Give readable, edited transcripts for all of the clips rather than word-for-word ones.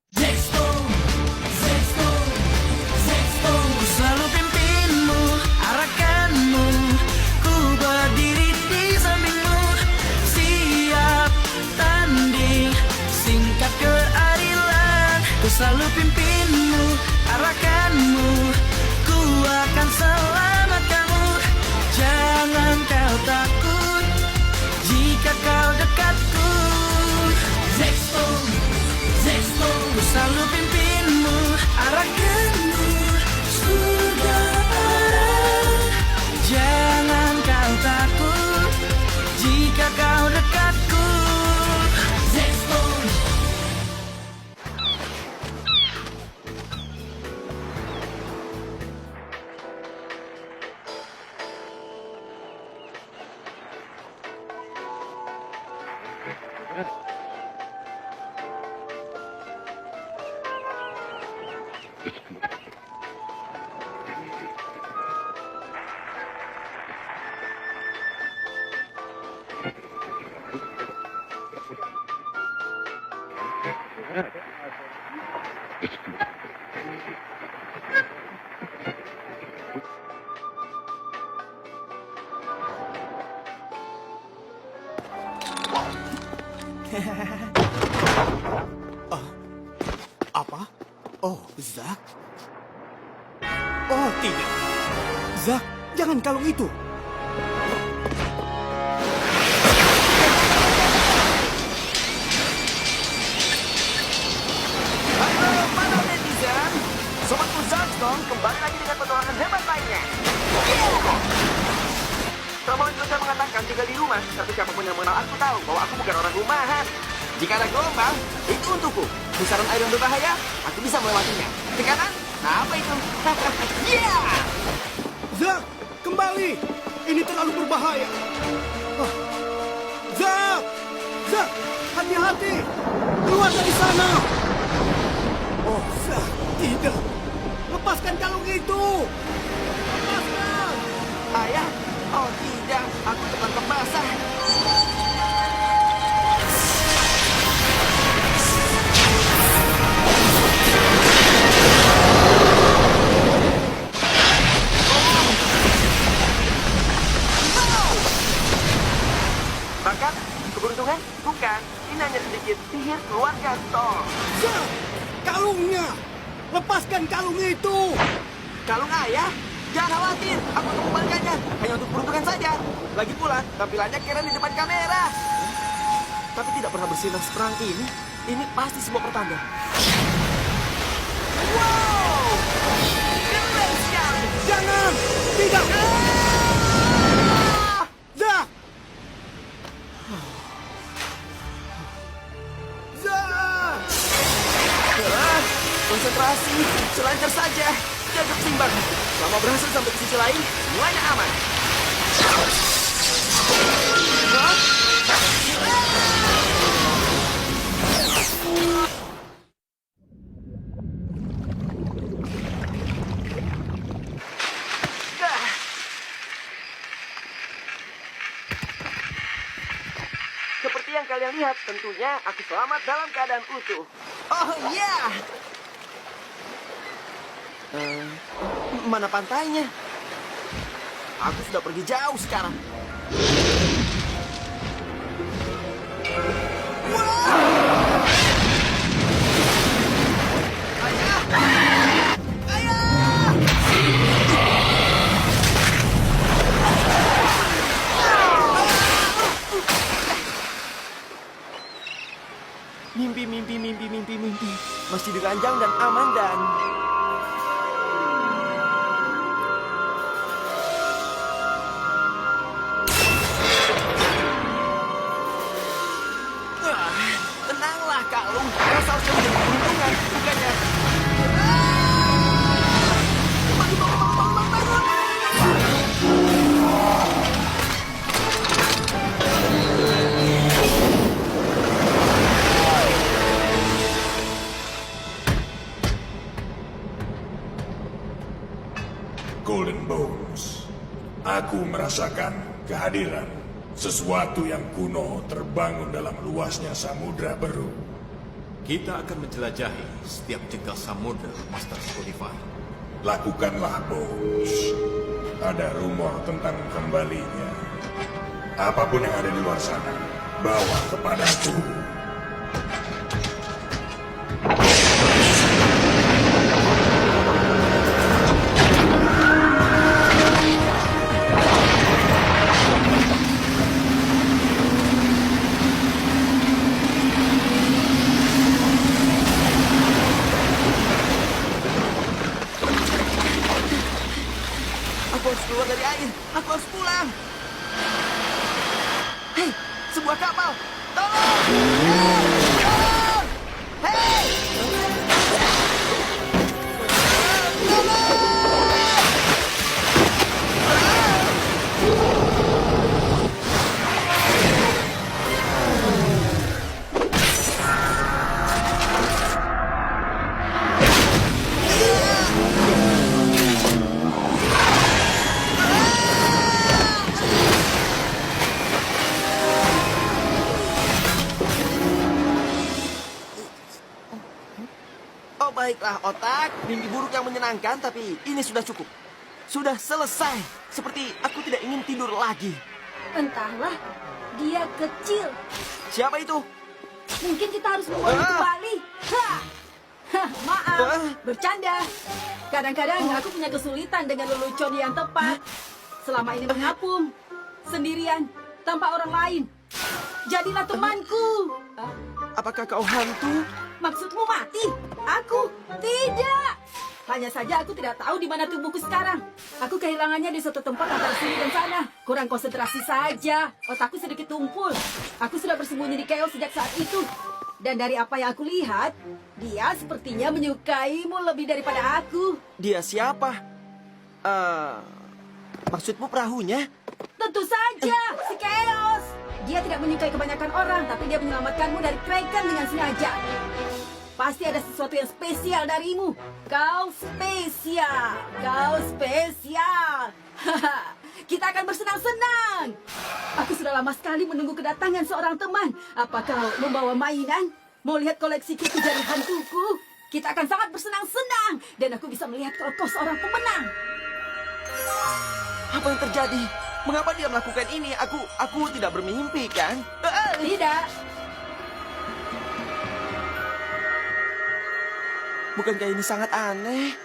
Zexstone, Zexstone, Zexstone. Ku selalu pimpinmu, arahkanmu. Ku berdiri di sampingmu, siap tanding, singkat keadilan. Ku selalu pimpinmu, arahkanmu. Ku akan selamatkanmu. Jangan kau takut jika kau dekatku. Zexstone, Zexstone. Ku selalu pimpinmu, arahkanmu. Surga arah. Jangan kau takut jika kau dekatku. Zexstone. Apa? Oh, Zack? Oh, tidak. Zack, jangan kalung itu. Halo, mana netizen? Sobatku Zexstone kembali lagi dengan petualangan hebat lainnya. Teman juga mengatakan tinggal di rumah, tapi siapapun yang mengenal aku tahu bahwa aku bukan orang rumahan. Jika ada gelombang, itu untukku. Pusaran air yang berbahaya, aku bisa melewatinya. Tekanan? Apa itu? Yeah! Zack, kembali. Ini terlalu berbahaya. Ah. Zack! Zack, hati-hati. Keluar dari sana. Oh, Zack, tidak. Lepaskan kalung itu. Lepaskan. Ayah? Oh tidak, aku tertangkap basah. Bakat? Keberuntungan? Bukan. Ini hanya sedikit sihir keluarga Storm. Zack, kalungnya. Lepaskan kalung itu. Kalung ayah? Jangan khawatir, aku akan membalikannya. Hanya untuk peruntungan saja. Lagi pula, tampilannya keren di depan kamera. Tapi tidak pernah bersinar seperang ini. Ini pasti sebuah pertanda. Wow! Keren sekali! Jangan. Tidak. Zack. Zack. Konsentrasi, selancar saja. Jaga keseimbangan. Selama berhasil sampai ke sisi lain, semuanya aman. Hah? Seperti yang kalian lihat, tentunya aku selamat dalam keadaan utuh. Oh iya! Mana pantainya? Aku sudah pergi jauh sekarang. Ayah! Ayah! Mimpi. Masih diranjang dan aman dan... Tenanglah, kalung. Kau seharusnya menjadi peruntungan, bukannya... Golden Bones. Aku merasakan kehadiran sesuatu yang kuno terbangun dalam luasnya samudra beru. Kita akan menjelajahi setiap jengkal samudra, Master Skulifar. Lakukanlah, Bones. Ada rumor tentang kembalinya. Apapun yang ada di luar sana, bawa kepadaku. Aku harus keluar dari air. Aku harus pulang. Hei, sebuah kapal. Tolong! Tolong! Hei! Oh baiklah, otak. Mimpi buruk yang menyenangkan, tapi ini sudah cukup. Sudah selesai. Seperti aku tidak ingin tidur lagi. Entahlah, dia kecil. Siapa itu? Mungkin kita harus membawa kembali. Hah, maaf, bercanda. Kadang-kadang aku punya kesulitan dengan lelucon yang tepat. Selama ini mengapung, sendirian, tanpa orang lain. Jadilah temanku. Apakah kau hantu? Maksudmu mati? Aku tidak. Hanya saja aku tidak tahu di mana tubuhku sekarang. Aku kehilangannya di suatu tempat antara sini dan sana. Kurang konsentrasi saja. Otakku sedikit tumpul. Aku sudah bersembunyi di Chaos sejak saat itu. Dan dari apa yang aku lihat, dia sepertinya menyukaimu lebih daripada aku. Dia siapa? Maksudmu perahunya? Tentu saja, si Chaos. Dia tidak menyukai kebanyakan orang, tapi dia menyelamatkanmu dari Kraken dengan sengaja. Pasti ada sesuatu yang spesial darimu. Kau spesial. Kau spesial. Kita akan bersenang-senang. Aku sudah lama sekali menunggu kedatangan seorang teman. Apa kau membawa mainan? Mau lihat koleksiku jari hantuku? Kita akan sangat bersenang-senang. Dan aku bisa melihat kau seorang pemenang. Apa yang terjadi? Mengapa dia melakukan ini? Aku tidak bermimpi, kan? Tidak. Bukankah ini sangat aneh?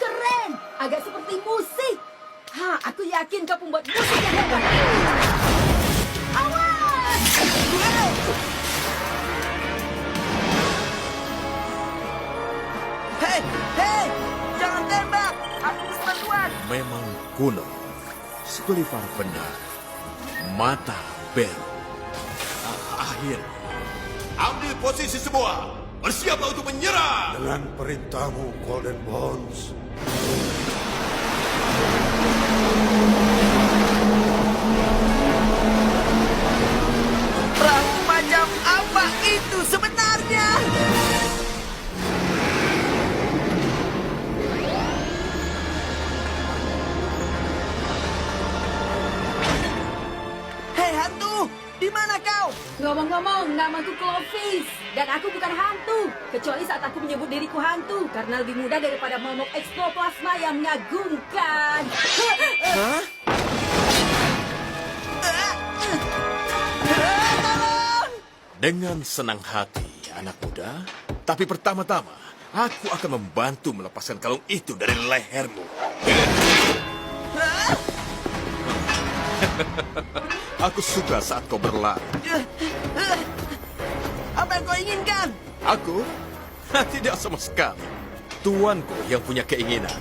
Keren. Agak seperti musik. Aku yakin kau pembuat musik yang hebat. Awas! Hei, hei! Jangan tembak! Aku butuh bantuan! Memang kuno. Skulifar benar. Mata Beru. Akhirnya. Ambil posisi semua. Bersiaplah untuk menyerah. Dengan perintahmu, Golden Bones. Perahu macam apa itu sebenarnya? Hei hantu, di mana kau? Ngomong-ngomong, namaku Clovis. Dan aku bukan hantu. Kecuali saat aku menyebut diriku hantu. Karena lebih mudah daripada momok ekstoplasma yang mengagumkan. Hah? Dengan senang hati, anak muda. Tapi pertama-tama, aku akan membantu melepaskan kalung itu dari lehermu. Aku suka saat kau berlari. Apa yang kau inginkan? Aku? Tidak sama sekali. Tuanku yang punya keinginan.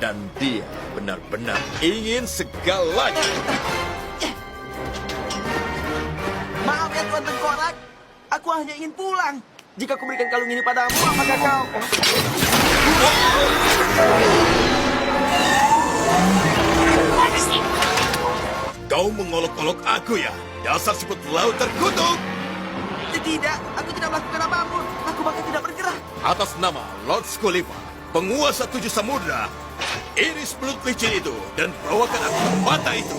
Dan dia benar-benar ingin segalanya. Maaf ya Tuan Tengkorak. Aku hanya ingin pulang. Jika aku berikan kalung ini padamu, apakah kau... Kau mengolok-olok aku ya? Dasar siput laut terkutuk. Tidak, aku tidak melakukan apapun. Aku bahkan tidak bergerak. Atas nama Lord Skulifar, penguasa 7 samudra, iris belut licin itu dan bawakan aku ke mata itu.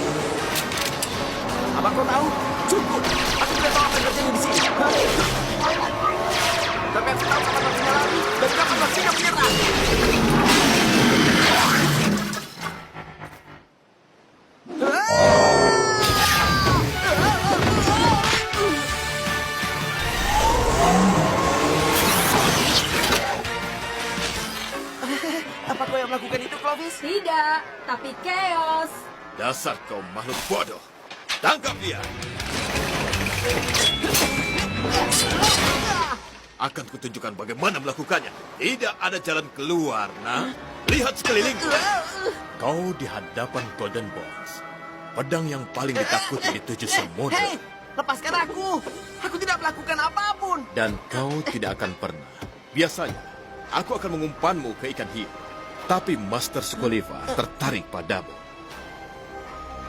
Apa kau tahu? Cukup. Aku tidak tahu apa yang terjadi di sini. Tapi aku tahu kapan waktunya lari dan kapan waktunya menyerang. Apa kau yang melakukan itu, Clovis? Tidak, tapi Chaos. Dasar kau makhluk bodoh. Tangkap dia. Akan kutunjukkan bagaimana melakukannya. Tidak ada jalan keluar, nah. Lihat sekeliling. Kau di hadapan Golden Bones. Pedang yang paling ditakuti di 7 samudra. Hei, lepaskan aku. Aku tidak melakukan apapun. Dan kau tidak akan pernah. Biasanya, aku akan mengumpanmu ke ikan hiu. Tapi Master Sukoliva tertarik padamu.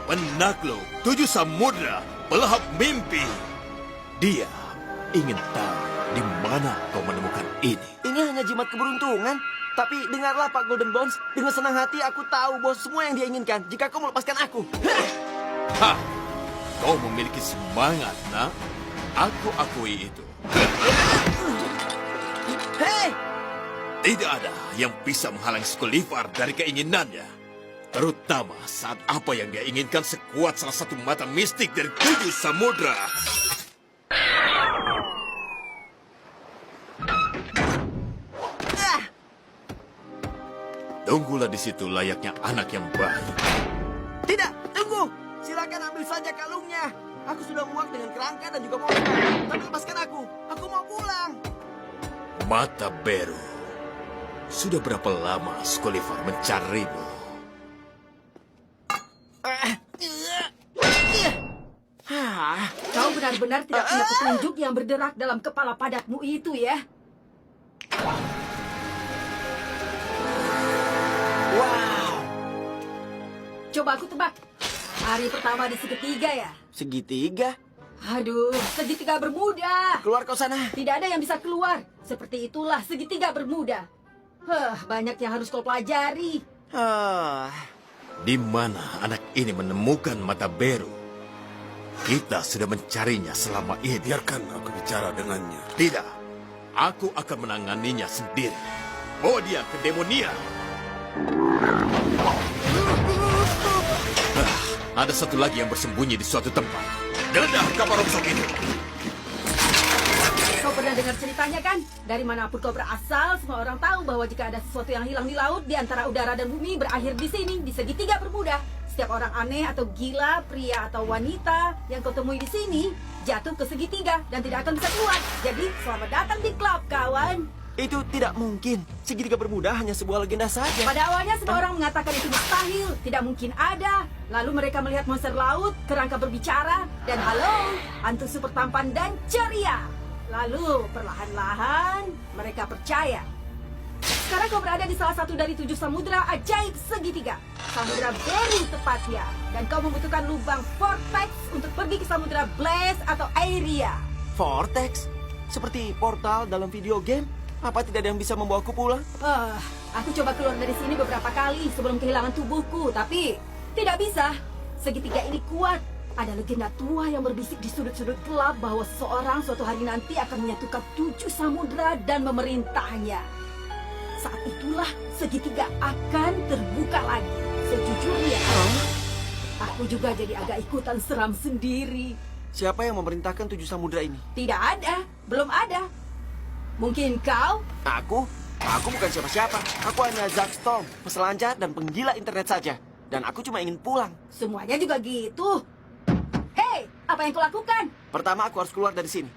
Penakluk 7 samudra, pelahap mimpi. Dia ingin tahu di mana kau menemukan ini. Ini hanya jimat keberuntungan. Tapi dengarlah Pak Golden Bones. Dengan senang hati aku tahu bahwa semua yang dia inginkan jika kau melepaskan aku. Hah, kau memiliki semangat, nak. Aku akui itu. Hei! Tidak ada yang bisa menghalangi Sukoliva dari keinginannya. Terutama saat apa yang dia inginkan sekuat salah satu mata mistik dari 7 samudra. Tunggulah di situ layaknya anak yang baik. Tidak, tunggu. Silakan ambil saja kalungnya. Aku sudah muak dengan kerangka dan juga motor. Tapi lepaskan aku. Aku mau pulang. Mata Beru. Sudah berapa lama Sukoliva mencarimu? Kau benar-benar tidak punya petunjuk yang berderak dalam kepala padatmu itu ya. Wow. Coba aku tebak. Hari pertama di segitiga ya? Segitiga? Aduh, segitiga bermuda. Keluar kau sana. Tidak ada yang bisa keluar. Seperti itulah segitiga bermuda. Banyak yang harus kau pelajari. Di mana anak ini menemukan mata Beru? Kita sudah mencarinya selama ini. Biarkan aku bicara dengannya. Tidak, aku akan menanganinya sendiri. Bawa dia ke Demonia. Ada satu lagi yang bersembunyi di suatu tempat. Geledah kapal rongsok itu. Kau pernah dengar ceritanya kan? Dari manapun kau berasal, semua orang tahu bahwa jika ada sesuatu yang hilang di laut, di antara udara dan bumi berakhir di sini, di segitiga bermuda. Setiap orang aneh atau gila, pria atau wanita yang kau temui di sini, jatuh ke segitiga dan tidak akan bisa keluar. Jadi, selamat datang di klub, kawan. Itu tidak mungkin. Segitiga bermuda hanya sebuah legenda saja. Pada awalnya semua orang mengatakan itu mustahil, tidak mungkin ada. Lalu mereka melihat monster laut, kerangka berbicara, dan halo, hantu super tampan dan ceria. Lalu perlahan-lahan mereka percaya. Sekarang kau berada di salah satu dari 7 samudra ajaib segitiga. Samudra Beru tepatnya. Dan kau membutuhkan lubang vortex untuk pergi ke samudra Blaze atau Aeria. Vortex? Seperti portal dalam video game? Apa tidak ada yang bisa membawaku pulang? Aku coba keluar dari sini beberapa kali sebelum kehilangan tubuhku, tapi tidak bisa. Segitiga ini kuat. Ada legenda tua yang berbisik di sudut-sudut gelap bahwa seseorang suatu hari nanti akan menyatukan 7 samudra dan memerintahnya. Saat itulah segitiga akan terbuka lagi. Sejujurnya, aku juga jadi agak ikutan seram sendiri. Siapa yang memerintahkan 7 samudra ini? Tidak ada, belum ada. Mungkin kau? Aku? Aku bukan siapa-siapa. Aku hanya Zack Storm, peselancar dan penggila internet saja. Dan aku cuma ingin pulang. Semuanya juga gitu. Hei, apa yang kau lakukan? Pertama aku harus keluar dari sini.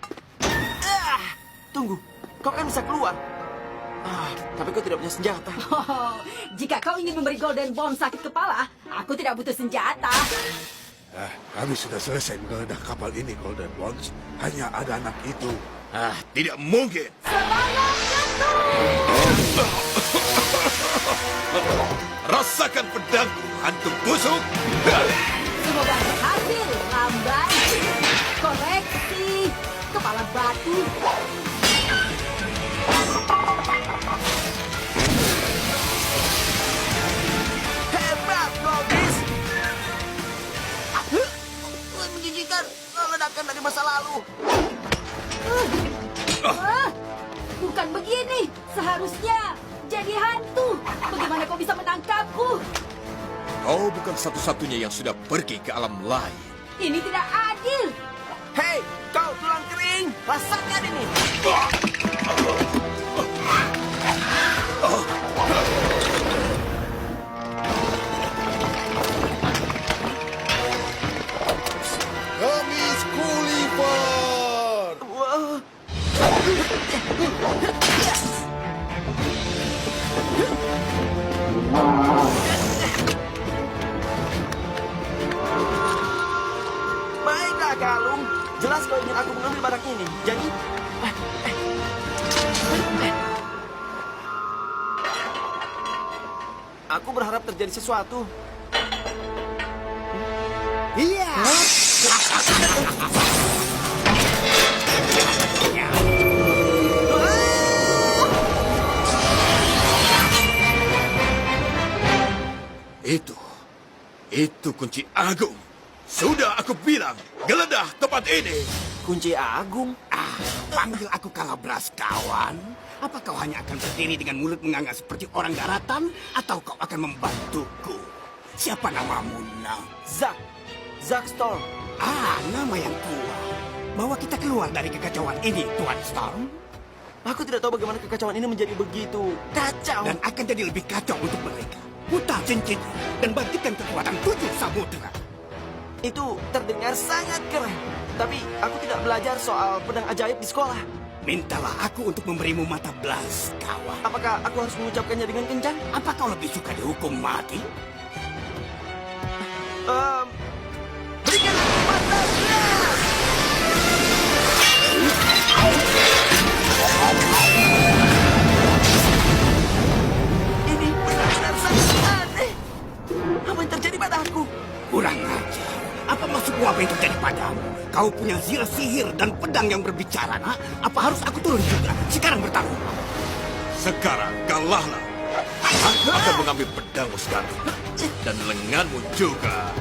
Tunggu, kau kan bisa keluar. Tapi kau tidak punya senjata. Oh, jika kau ingin memberi Golden Bomb sakit kepala, aku tidak butuh senjata. Kami sudah selesai menggeledah kapal ini, Golden Bones. Hanya ada anak itu. Tidak mungkin. Semangat ketuk! Rasakan pedangku, hantu busuk. Semoga berhasil, lambat. Koreksi, kepala batu. Hebat, Clovis! Menjijikan ledakan dari masa lalu. seharusnya jadi hantu. Bagaimana kau bisa menangkapku? Kau bukan satu-satunya yang sudah pergi ke alam lain. Ini tidak adil. Hei, kau tulang kering, rasakan ini. Kami Gulliver! Wah. Baiklah, Kalung. Jelas kau ingin aku mengambil barang ini. Jadi, aku berharap terjadi sesuatu. Iya! Itu kunci agung. Sudah aku bilang, geledah tempat ini. Kunci agung. Panggil aku Kalabras, kawan. Apa kau hanya akan berdiri dengan mulut menganga seperti orang daratan, atau kau akan membantuku? Siapa namamu, nak? Zack Storm. Nama yang kuat. Bawa kita keluar dari kekacauan ini, Tuan Storm. Aku tidak tahu bagaimana kekacauan ini menjadi begitu kacau. Dan akan jadi lebih kacau untuk mereka. Putar cincinnya dan bangkitkan kekuatan 7 samudera. Itu terdengar sangat keren. Tapi aku tidak belajar soal pedang ajaib di sekolah. Mintalah aku untuk memberimu mata belas, kawan. Apakah aku harus mengucapkannya dengan kencang? Apa kau lebih suka dihukum mati? Berikan aku mata belas! Ini benar-benar sangat aneh. Apa yang terjadi padaku? Kurang ajar. Apa maksudmu apa yang terjadi padamu? Kau punya zil sihir dan pedang yang berbicara, nak? Apa harus aku turun juga? Sekarang bertarung. Sekarang kalahlah. Aku akan mengambil pedangmu sekarang. Dan lenganmu juga.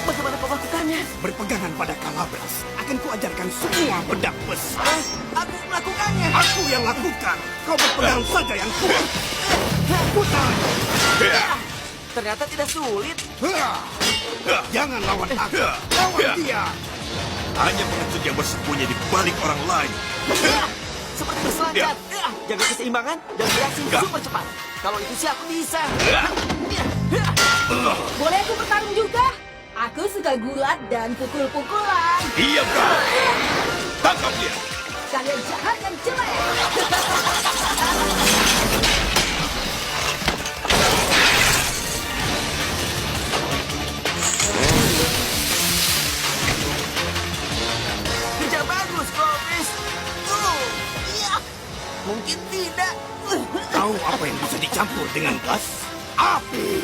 Bagaimana kau melakukannya? Berpegangan pada Kalabras. Akan kuajarkan semua pedang besar. Aku melakukannya. Aku yang lakukan. Kau berpegang saja yang kuat. Putar. Ternyata tidak sulit. Jangan lawan aku. Lawan dia. Hanya pengecut yang bersembunyi di balik orang lain. Seperti berselancar. Jaga keseimbangan dan bereaksi super cepat. Kalau itu sih aku bisa. Boleh aku bertarung juga? Aku suka gulat dan pukul-pukulan. Diam kau. Tangkap dia. Kalian jahat dan jelek. Kerja bagus, Clovis. Iya. Mungkin tidak. Tahu apa yang bisa dicampur dengan gas? Api.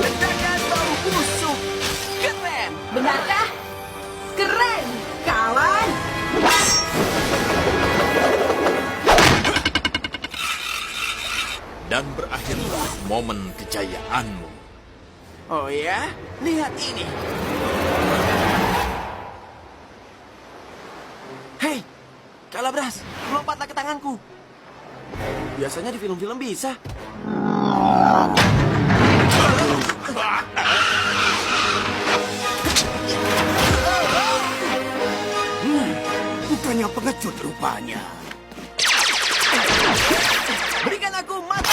Ledakan bau busuk. Keren. Benarkah? Keren, kawan. Dan berakhirlah momen kejayaanmu. Oh ya? Lihat ini. Hei, Kalabras, lompatlah ke tanganku. Biasanya di film-film bisa. Bukannya pengecut rupanya. Berikan aku mata.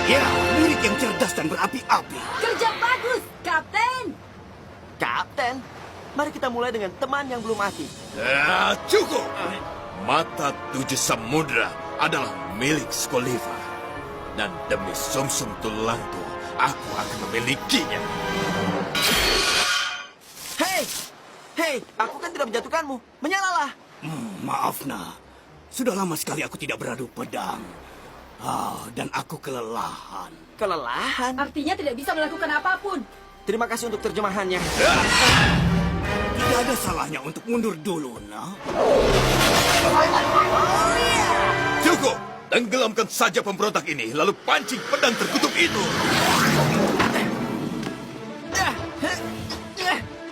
Ya, milik yang cerdas dan berapi-api. Kerja bagus, Kapten. Kapten, mari kita mulai dengan teman yang belum mati. Cukup. Mata 7 samudera adalah milik Skoliva. Dan demi sumsum tulangku, aku akan memilikinya. Hei, aku kan tidak menjatuhkanmu. Menyalalah. Maaf, nak. Sudah lama sekali aku tidak beradu pedang. Dan aku kelelahan. Kelelahan. Artinya tidak bisa melakukan apapun. Terima kasih untuk terjemahannya. Tidak ada salahnya untuk mundur dulu, nah. Cukup! Tenggelamkan saja pemberontak ini, lalu pancing pedang terkutuk itu.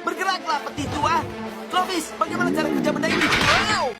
Bergeraklah, peti tua. Clovis, bagaimana cara kerja benda ini? Wow!